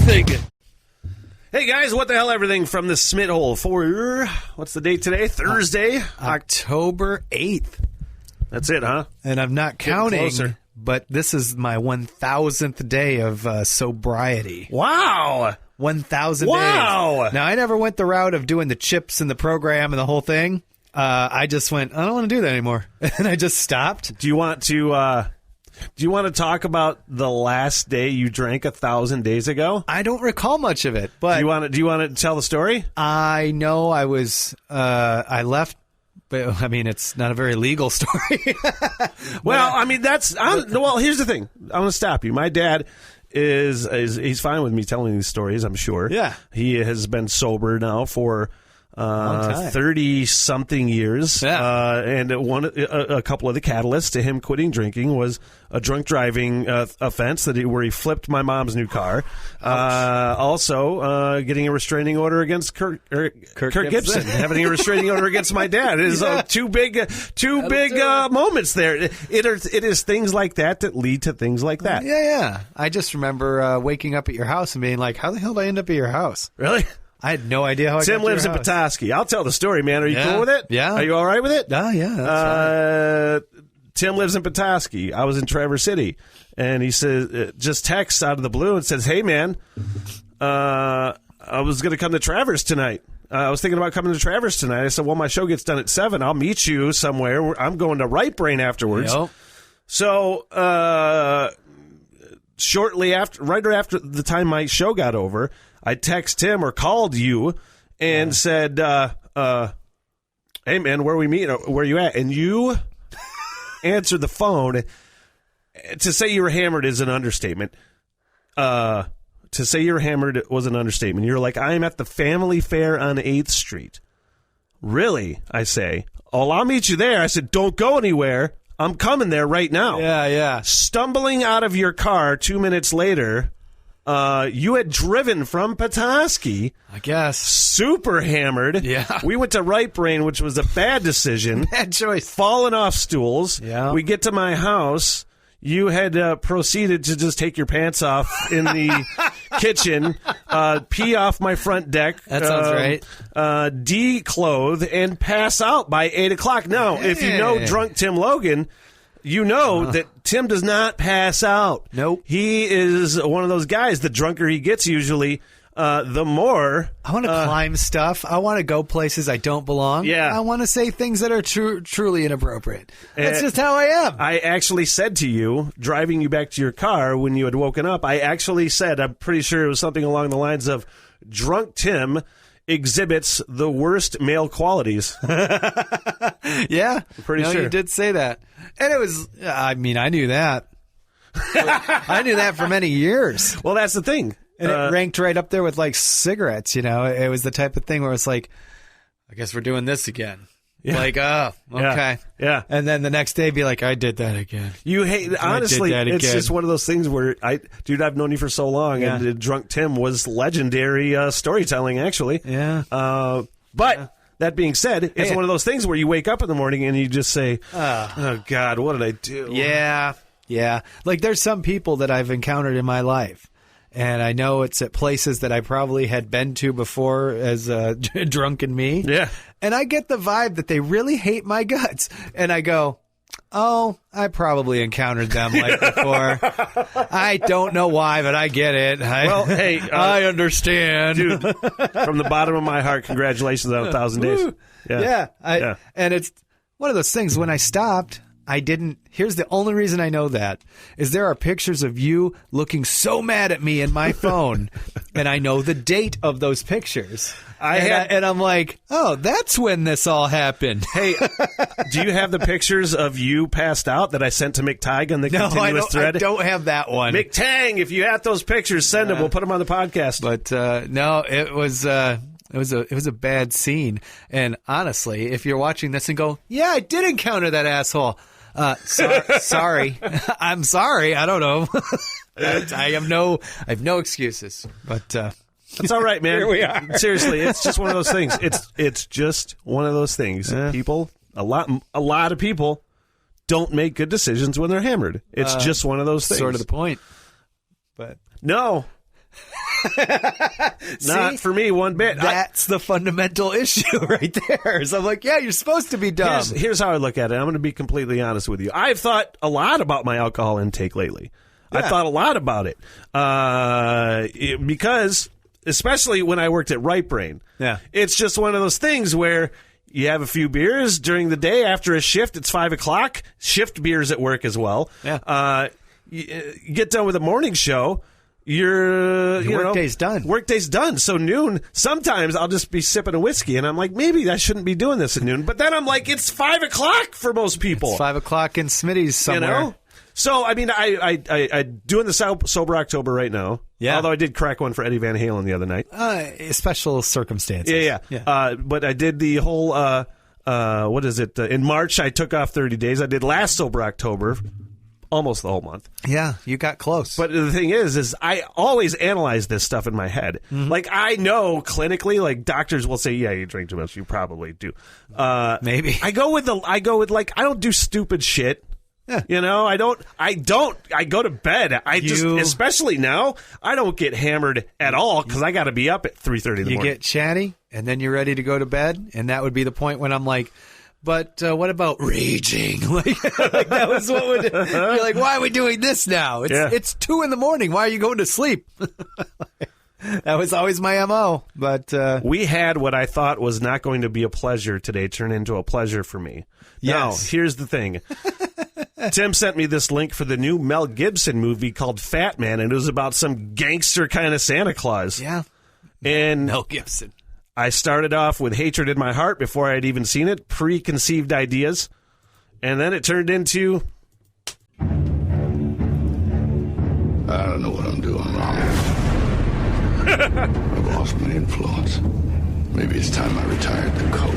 everything. Hey guys, what the hell everything from the Smith Hole for, what's the date today? Thursday? October 8th. That's it, huh? And I'm not counting, but this is my 1,000th day of sobriety. Wow. 1,000 Wow. days. Now, I never went the route of doing the chips and the program and the whole thing. I just went, I don't want to do that anymore. And I just stopped. Do you want to talk about the last day you drank 1,000 days ago? I don't recall much of it, but Do you want to tell the story? I know I was I left, but I mean it's not a very legal story. Well, I mean well, here's the thing. I'm going to stop you. My dad is he's fine with me telling these stories, I'm sure. Yeah. He has been sober now for 30-something years, and a couple of the catalysts to him quitting drinking was a drunk driving offense where he flipped my mom's new car. Also, getting a restraining order against Kirk Gibson, having a restraining order against my dad. It is two big moments there. It is things like that lead to things like that. Yeah. I just remember waking up at your house and being like, "How the hell did I end up at your house?" Really? I had no idea how I got to Tim lives in your house. Petoskey. I'll tell the story, man. Are you cool with it? Yeah. Are you all right with it? Oh, yeah. That's right. Tim lives in Petoskey. I was in Traverse City. And he says, just texts out of the blue and says, "Hey, man, I was going to come to Traverse tonight. I was thinking about coming to Traverse tonight." I said, "Well, my show gets done at 7. I'll meet you somewhere. I'm going to Right Brain afterwards." Yep. So shortly after, right after the time my show got over, I text him or called you and said, "Hey, man, where are we meeting? Where are you at?" And you answered the phone. To say you were hammered is an understatement. To say you're hammered was an understatement. You're like, "I'm at the family fair on 8th Street. "Really?" I say. "Oh, I'll meet you there." I said, "Don't go anywhere. I'm coming there right now." Yeah. Stumbling out of your car 2 minutes later, you had driven from Petoskey. I guess. Super hammered. Yeah. We went to Right Brain, which was a bad decision. Bad choice. Falling off stools. Yeah. We get to my house. You had proceeded to just take your pants off in the kitchen, pee off my front deck. That sounds right. Declothe and pass out by 8 o'clock. Now, if you know drunk Tim Logan, you know that Tim does not pass out. Nope. He is one of those guys. The drunker he gets, usually, the more. I want to climb stuff. I want to go places I don't belong. Yeah. I want to say things that are truly inappropriate. That's just how I am. I actually said to you, driving you back to your car when you had woken up, I actually said, I'm pretty sure it was something along the lines of, "Drunk Tim exhibits the worst male qualities." Yeah. Pretty sure. You did say that. And it was, I mean, I knew that. I knew that for many years. Well, that's the thing. And it ranked right up there with like cigarettes, you know. It was the type of thing where it's like, I guess we're doing this again. Yeah. Like, oh, okay. Yeah. And then the next day be like, I did that again. You hate, honestly, that it's again. just one of those things where, I've known you for so long, and Drunk Tim was legendary storytelling, actually. Yeah. But that being said, it's one of those things where you wake up in the morning and you just say, "Oh, God, what did I do?" Yeah. Like there's some people that I've encountered in my life. And I know it's at places that I probably had been to before as drunken me. Yeah. And I get the vibe that they really hate my guts. And I go, oh, I probably encountered them like before. I don't know why, but I get it. Well, hey. I understand. Dude, from the bottom of my heart, congratulations on 1,000 days. Yeah. And it's one of those things, when I stopped, here's the only reason I know that, is there are pictures of you looking so mad at me in my phone, and I know the date of those pictures. And I'm like, oh, that's when this all happened. Hey, do you have the pictures of you passed out that I sent to McTag on the continuous thread? I don't have that one. McTang, if you have those pictures, send them. We'll put them on the podcast. But no, it was a bad scene. And honestly, if you're watching this and go, yeah, I did encounter that asshole. Sorry. I'm sorry. I don't know. I have no excuses. But it's all right, man. Here we are. Seriously, it's just one of those things. It's just one of those things. Yeah. People, a lot of people don't make good decisions when they're hammered. It's just one of those things. Sort of the point. But no. Not for me one bit. That's the fundamental issue right there. So I'm like, yeah, you're supposed to be dumb. Here's how I look at it. I'm going to be completely honest with you. I've thought a lot about my alcohol intake lately. Yeah. I've thought a lot about it. Because, especially when I worked at Right Brain, it's just one of those things where you have a few beers during the day after a shift. It's 5 o'clock. Shift beers at work as well. Yeah. You get done with a morning show. Your workday's done. Workday's done. So noon, sometimes I'll just be sipping a whiskey, and I'm like, maybe I shouldn't be doing this at noon. But then I'm like, it's 5 o'clock for most people. It's 5 o'clock in Smitty's somewhere. You know? So, I mean, I doing the Sober October right now. Yeah. Although I did crack one for Eddie Van Halen the other night. Special circumstances. Yeah. But I did the whole, what is it? In March, I took off 30 days. I did last Sober October. Almost the whole month. Yeah, you got close. But the thing is I always analyze this stuff in my head. Mm-hmm. Like, I know clinically, like, doctors will say, yeah, you drink too much. You probably do. Maybe. I go with I don't do stupid shit. Yeah. You know, I go to bed. Especially now, I don't get hammered at all because I got to be up at 3:30 in the morning. You get chatty, and then you're ready to go to bed, and that would be the point when I'm like, but what about raging? Like that was what would you're like, why are we doing this now? It's 2 a.m. Why are you going to sleep? That was always my MO. But we had what I thought was not going to be a pleasure today turn into a pleasure for me. Yes. Now, here's the thing. Tim sent me this link for the new Mel Gibson movie called Fat Man, and it was about some gangster kind of Santa Claus. Yeah. And Mel Gibson. I started off with hatred in my heart before I'd even seen it, preconceived ideas, and then it turned into... I don't know what I'm doing wrong. I've lost my influence. Maybe it's time I retired the coat.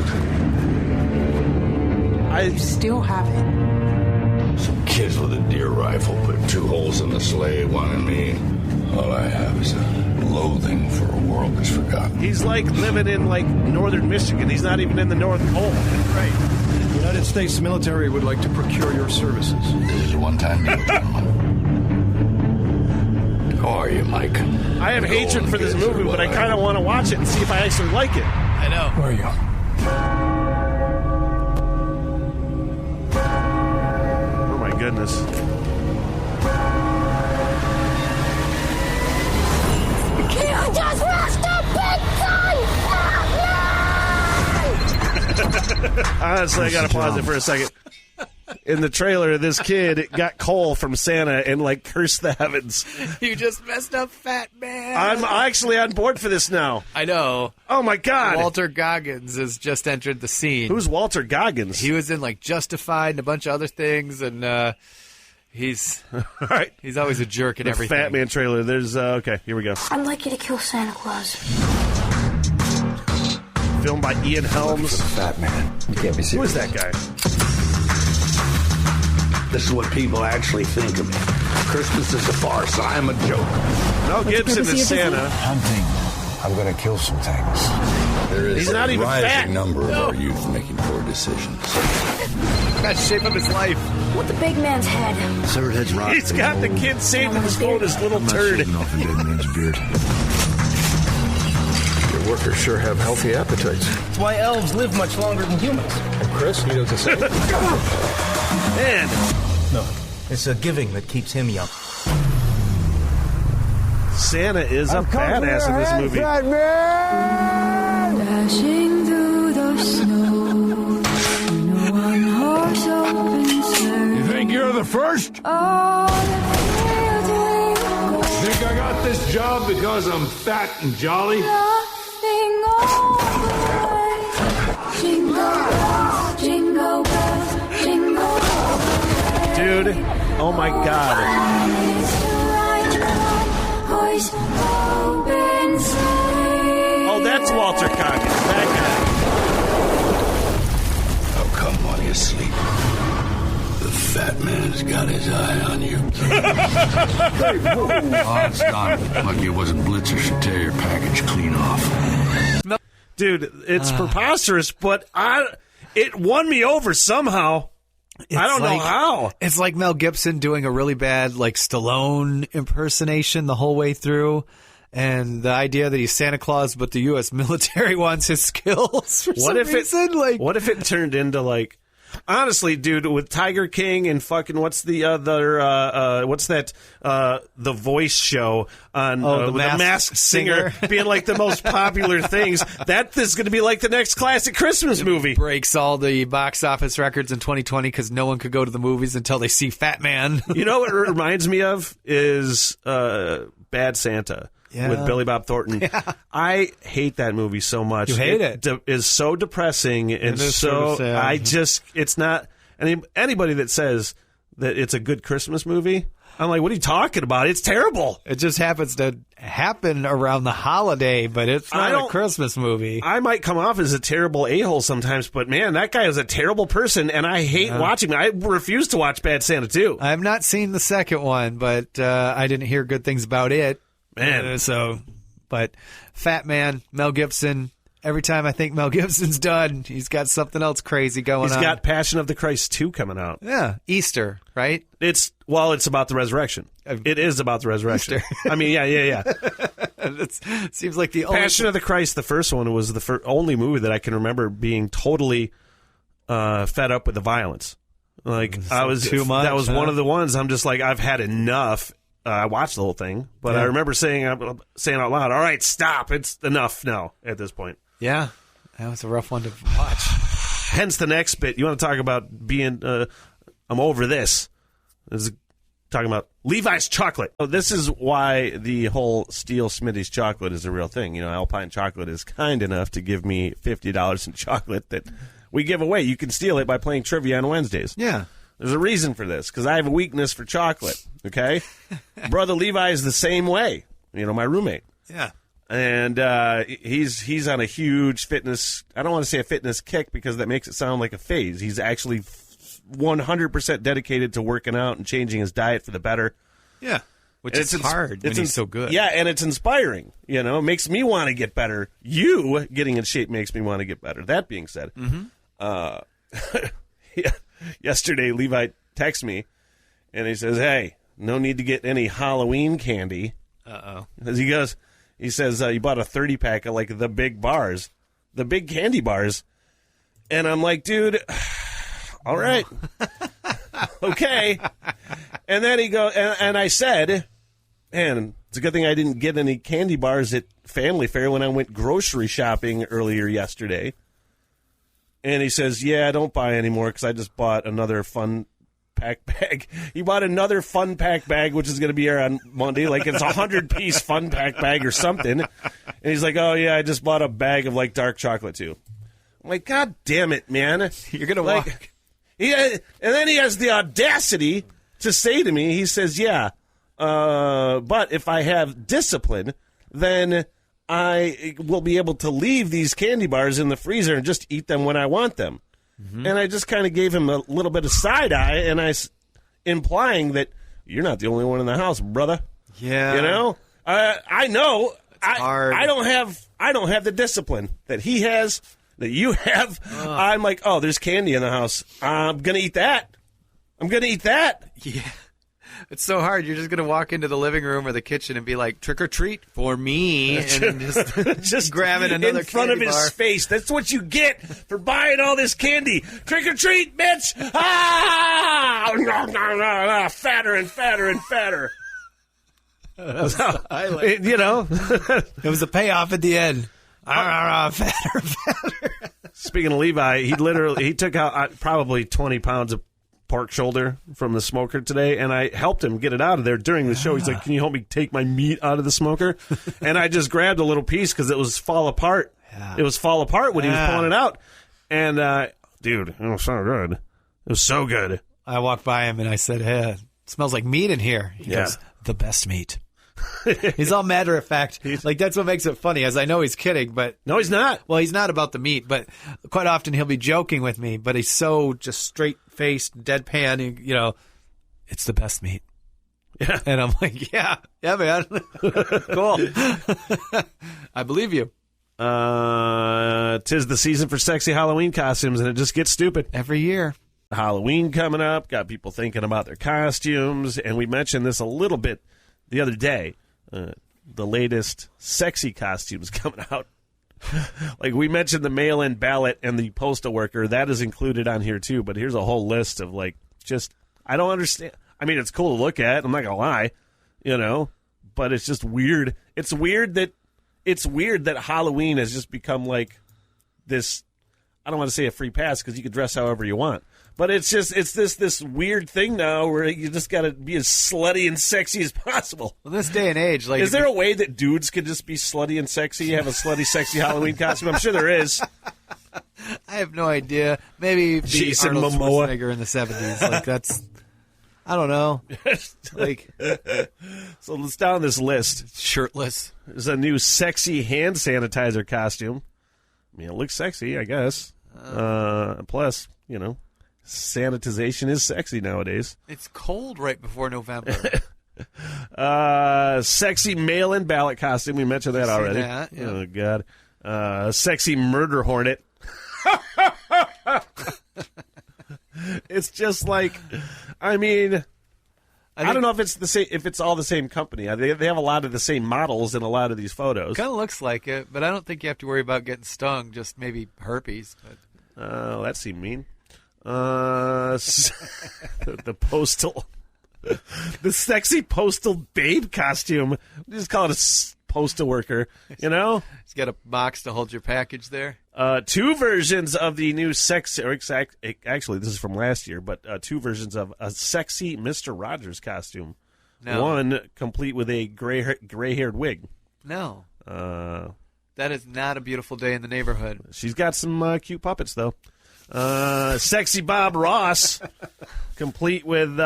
You still have it. Some kids with a deer rifle put 2 holes in the sleigh, one in me. All I have is a loathing for a world that's forgotten. He's like living in like northern Michigan. He's not even in the North Pole. Right. The United States military would like to procure your services. This is a one-time deal, gentlemen. How are you, Mike? I have hatred for this movie, but I kind of want to watch it and see if I actually like it. I know. Where are you? Oh, my goodness. You just rushed a big gun! Honestly, I gotta pause it for a second. In the trailer, this kid got coal from Santa and like cursed the heavens. You just messed up, Fat Man. I'm actually on board for this now. I know. Oh my God! Walter Goggins has just entered the scene. Who's Walter Goggins? He was in like Justified and a bunch of other things, and he's all right. He's always a jerk in the everything. Fat Man trailer. There's okay. Here we go. I'd like you to kill Santa Claus. Filmed by Ian Helms. Fat man. You can't be serious. Who is that guy? This is what people actually think of me. Christmas is a farce. I am a joke. Mel Gibson is Santa. Hunting. I'm going to kill some things. There is He's not a even rising fat. number of our youth making poor decisions. That's shape of his life. With the big man's head. Severed heads rot. He's got the kid saved in his phone, his little turd. off a dead man's beard. Your workers sure have healthy appetites. That's why elves live much longer than humans. And Chris, he does the same. Man. No, it's a giving that keeps him young. Santa is a badass in this movie. Dashing through the snow, no one horse open sleigh. You think you're the first? Oh, Think I got this job because I'm fat and jolly? nothing over. Jingle bells, jingle bells, jingle bells. Dude, oh my God. Oh, that's Walter Goggins. That How come while you sleep, the fat man's got his eye on you? Oh, it's done. Lucky it wasn't Blitzer. Should tear your package clean off. guy. Dude, it's preposterous, but it won me over somehow. I don't know how. It's like Mel Gibson doing a really bad like Stallone impersonation the whole way through. And the idea that he's Santa Claus, but the U.S. military wants his skills for some reason. What if it turned into like, honestly, dude, with Tiger King and fucking what's the other the Voice show on the with the Masked Singer being like the most popular things? That is going to be like the next classic Christmas movie. Breaks all the box office records in 2020 because no one could go to the movies until they see Fat Man. You know what it reminds me of is Bad Santa. Yeah. With Billy Bob Thornton. Yeah. I hate that movie so much. You hate it? It is so depressing and is so sort of sad. It's not anybody that says that it's a good Christmas movie, I'm like, what are you talking about? It's terrible. It just happens to happen around the holiday, but it's not a Christmas movie. I might come off as a terrible a-hole sometimes, but man, that guy is a terrible person, and I hate watching him. I refuse to watch Bad Santa too. I've not seen the second one, but I didn't hear good things about it. Man. But Fat Man, Mel Gibson, every time I think Mel Gibson's done, he's got something else crazy going on. He's got Passion of the Christ 2 coming out. Yeah, Easter, right? It's about the resurrection. It is about the resurrection. Easter. I mean, yeah. It seems like the only Passion of the Christ, the first one, was the only movie that I can remember being totally fed up with the violence. Like, I was too much. That was one of the ones I'm just like, I've had enough. I watched the whole thing, but I remember saying out loud, all right, stop. It's enough now at this point. Yeah, that was a rough one to watch. Hence the next bit. You want to talk about being, I'm over this. This is talking about Levi's chocolate. Oh, this is why the whole Steel Smitty's chocolate is a real thing. You know, Alpine Chocolate is kind enough to give me $50 in chocolate that we give away. You can steal it by playing trivia on Wednesdays. Yeah. There's a reason for this, because I have a weakness for chocolate, okay? Brother Levi is the same way, you know, my roommate. Yeah. And he's on a huge fitness, I don't want to say a fitness kick because that makes it sound like a phase. He's actually 100% dedicated to working out and changing his diet for the better. Yeah. Which is hard when he's so good. Yeah, and it's inspiring, you know? It makes me want to get better. You getting in shape makes me want to get better. That being said, yesterday, Levi texts me, and he says, hey, no need to get any Halloween candy. Uh-oh. As he says, you bought a 30-pack of, like, the big bars, the big candy bars. And I'm like, dude, all right. Okay. And then he goes, and I said, man, it's a good thing I didn't get any candy bars at Family Fair when I went grocery shopping earlier yesterday. And he says, yeah, don't buy anymore because I just bought another fun pack bag. He bought another fun pack bag, which is going to be here on Monday. Like it's 100-piece fun pack bag or something. And he's like, oh, yeah, I just bought a bag of, like, dark chocolate, too. I'm like, God damn it, man. You're going to walk. And then he has the audacity to say to me, he says, yeah, but if I have discipline, then I will be able to leave these candy bars in the freezer and just eat them when I want them. Mm-hmm. And I just kind of gave him a little bit of side eye, and implying that you're not the only one in the house, brother. Yeah, you know, I know. Hard. I don't have the discipline that he has, that you have. I'm like, oh, there's candy in the house. I'm gonna eat that. Yeah. It's so hard. You're just going to walk into the living room or the kitchen and be like, trick or treat for me. And just grabbing another in front of his bar. face. That's what you get for buying all this candy. Trick or treat, bitch. Ah! Fatter and fatter and fatter. You know, it was a payoff at the end. Fatter. Speaking of Levi, he took out probably 20 pounds of pork shoulder from the smoker today, and I helped him get it out of there during the show. He's like, can you help me take my meat out of the smoker? And I just grabbed a little piece because it was fall apart. Yeah. It was fall apart when he was pulling it out. And, dude, it was so good. It was so good. I walked by him and I said, hey, it smells like meat in here. He goes, the best meat. He's all matter of fact. Like, that's what makes it funny, as I know he's kidding, but... No, he's not. Well, he's not about the meat, but quite often he'll be joking with me, but he's so just straight-faced, deadpan, you know, it's the best meat. Yeah. And I'm like, yeah, man. Cool. I believe you. 'Tis the season for sexy Halloween costumes, and it just gets stupid. Every year. Halloween coming up, got people thinking about their costumes, and we mentioned this a little bit the other day. the latest sexy costumes coming out. Like we mentioned the mail-in ballot and the postal worker. That is included on here too, but here's a whole list of like just I don't understand. I mean, it's cool to look at. I'm not going to lie, but it's just weird. It's weird that Halloween has just become like this. I don't want to say a free pass because you can dress however you want. But it's this weird thing now where you just got to be as slutty and sexy as possible. Well, this day and age, like, is there a way that dudes could just be slutty and sexy, have a slutty, sexy Halloween costume? I'm sure there is. I have no idea. Maybe Jason Arnold Momoa Schwarzenegger in the 70s. Like that's, I don't know. Like, so let's down this list. Shirtless. There's a new sexy hand sanitizer costume. I mean, it looks sexy, I guess. Plus, sanitization is sexy nowadays. It's cold right before November. Sexy mail-in ballot costume. We mentioned that already. That, yeah. Oh, God. Sexy murder hornet. It's just like, I mean, I don't know if it's the same. If it's all the same company. They have a lot of the same models in a lot of these photos. Kind of looks like it, but I don't think you have to worry about getting stung. Just maybe herpes. But that seemed mean. The postal, the sexy postal babe costume. Just call it a postal worker. He's got a box to hold your package there. 2 versions of the new actually, this is from last year, but 2 versions of a sexy Mr. Rogers costume. No. One complete with a gray-haired wig. No. That is not a beautiful day in the neighborhood. She's got some cute puppets, though. Sexy Bob Ross, complete with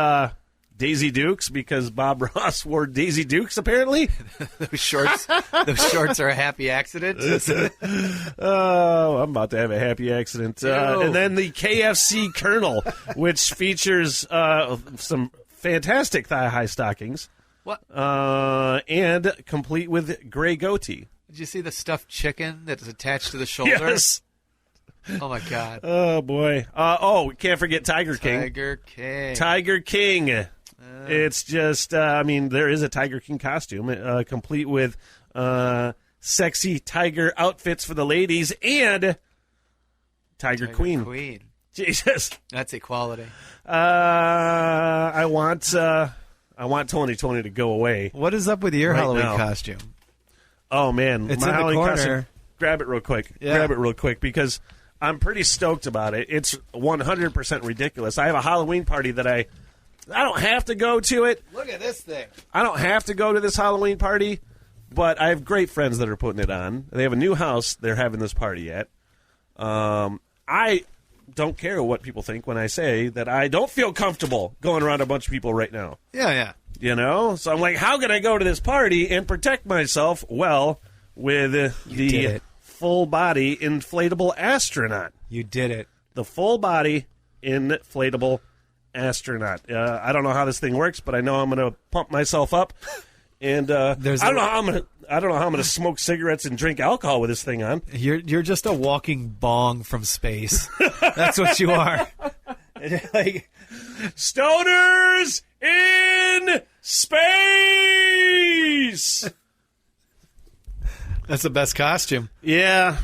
Daisy Dukes, because Bob Ross wore Daisy Dukes, apparently. Those shorts are a happy accident. Oh, I'm about to have a happy accident. And then the KFC Colonel, which features some fantastic thigh-high stockings. What? And complete with gray goatee. Did you see the stuffed chicken that is attached to the shoulder? Yes. Oh, my God. Oh, boy. We can't forget Tiger King. Tiger King. It's just, there is a Tiger King costume, complete with sexy tiger outfits for the ladies and Tiger Queen. Jesus. That's equality. I want 2020 to go away. What is up with your Halloween costume? Oh, man. It's my in the Halloween corner. costume, grab it real quick because I'm pretty stoked about it. It's 100% ridiculous. I have a Halloween party that I don't have to go to it. Look at this thing. I don't have to go to this Halloween party, but I have great friends that are putting it on. They have a new house they're having this party at. I don't care what people think when I say that I don't feel comfortable going around a bunch of people right now. Yeah. So I'm like, how can I go to this party and protect myself? Well, with the full body inflatable astronaut. You did it. The full body inflatable astronaut. I don't know how this thing works, but I know I'm going to pump myself up, and I don't know how I'm going to smoke cigarettes and drink alcohol with this thing on. You're just a walking bong from space. That's what you are. Like stoners in space. That's the best costume. Yeah.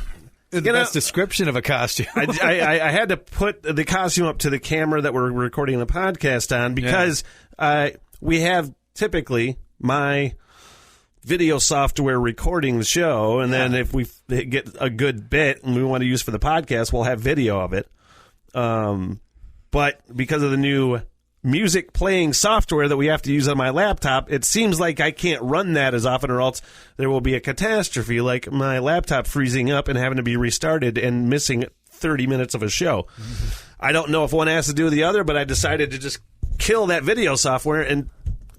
The best description of a costume. I had to put the costume up to the camera that we're recording the podcast on because we have typically my video software recording the show, and then if we get a good bit and we want to use for the podcast, we'll have video of it. But because of the new music playing software that we have to use on my laptop, it seems like I can't run that as often, or else there will be a catastrophe, like my laptop freezing up and having to be restarted and missing 30 minutes of a show. I don't know if one has to do with the other, but I decided to just kill that video software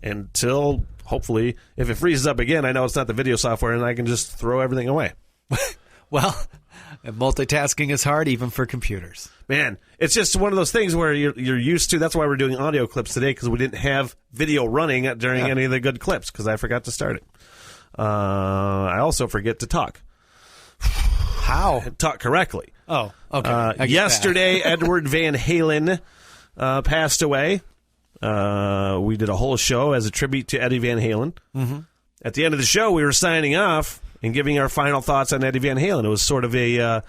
until, hopefully, if it freezes up again, I know it's not the video software and I can just throw everything away. Well, multitasking is hard even for computers. Man, it's just one of those things where you're used to. That's why we're doing audio clips today, because we didn't have video running during any of the good clips because I forgot to start it. I also forget to talk. How? Talk correctly. Oh, okay. Yesterday, Edward Van Halen passed away. We did a whole show as a tribute to Eddie Van Halen. at the end of the show, we were signing off and giving our final thoughts on Eddie Van Halen. It was sort of a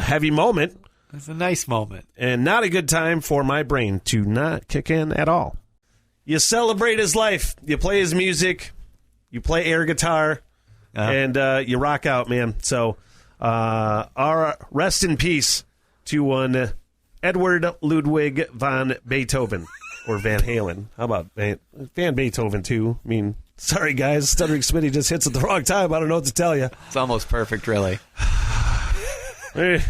heavy moment. It's a nice moment. And not a good time for my brain to not kick in at all. You celebrate his life. You play his music. You play air guitar. And you rock out, man. So our rest in peace to one Edward Ludwig von Beethoven. Or Van Halen. How about Van Beethoven, too? I mean, sorry, guys. Stuttering Smitty just hits at the wrong time. I don't know what to tell you. It's almost perfect, really. Yeah.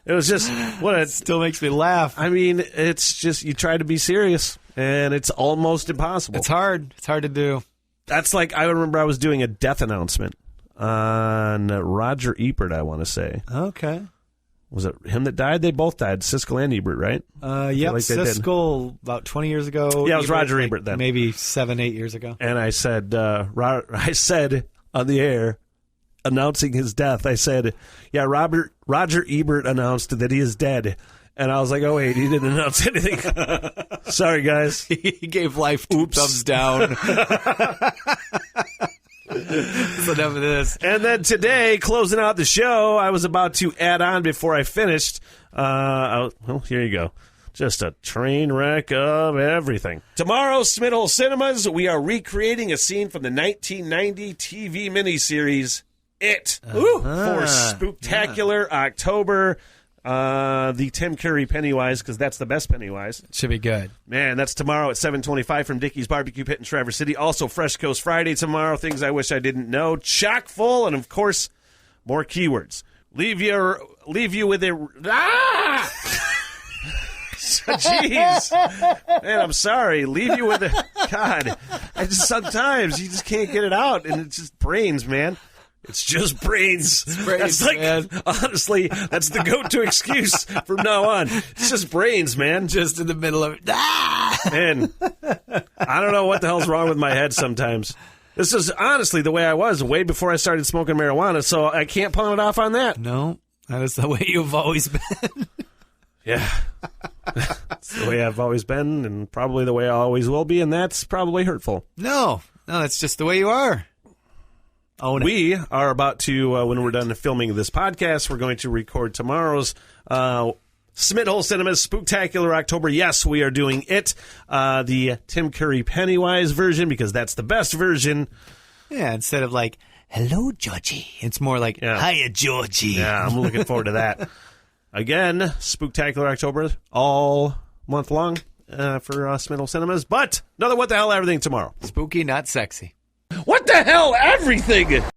It was just it still makes me laugh. I mean, it's just you try to be serious, and it's almost impossible. It's hard. It's hard to do. That's like I remember I was doing a death announcement on Roger Ebert. I want to say. Okay. Was it him that died? They both died. Siskel and Ebert, right? Yep. Siskel about 20 years ago. Yeah, it was Roger Ebert then. Maybe 7-8 years ago. And I said, I said on the air, announcing his death, I said, yeah, Roger Ebert announced that he is dead. And I was like, oh, wait, he didn't announce anything. Sorry, guys. He gave life 2 thumbs down. That's enough of this. And then today, closing out the show, I was about to add on before I finished. Well, here you go. Just a train wreck of everything. Tomorrow, Smithhole Cinemas, we are recreating a scene from the 1990 TV miniseries, It, for Spooktacular October. The Tim Curry Pennywise, because that's the best Pennywise. Should be good. Man, that's tomorrow at 7:25 from Dickey's Barbecue Pit in Traverse City. Also, Fresh Coast Friday tomorrow. Things I wish I didn't know. Chock full, and of course, more keywords. Leave you with a. Jeez, man, I'm sorry. Leave you with a. God, sometimes you just can't get it out, and it's just brains, man. It's just brains. Brains, that's like, man. Honestly, that's the go-to excuse from now on. It's just brains, man. Just in the middle of it. Man, I don't know what the hell's wrong with my head sometimes. This is honestly the way I was way before I started smoking marijuana, so I can't pawn it off on that. No, that is the way you've always been. Yeah. It's the way I've always been, and probably the way I always will be, and that's probably hurtful. No, that's just the way you are. We are about to, when we're done filming this podcast, we're going to record tomorrow's Smithhole Cinemas Spooktacular October. Yes, we are doing it, the Tim Curry Pennywise version, because that's the best version. Yeah, instead of like, hello, Georgie. It's more like, hiya, Georgie. Yeah, I'm looking forward to that. Again, Spooktacular October all month long for Smithhole Cinemas. But another What the Hell Everything tomorrow. Spooky, not sexy. What the hell everything?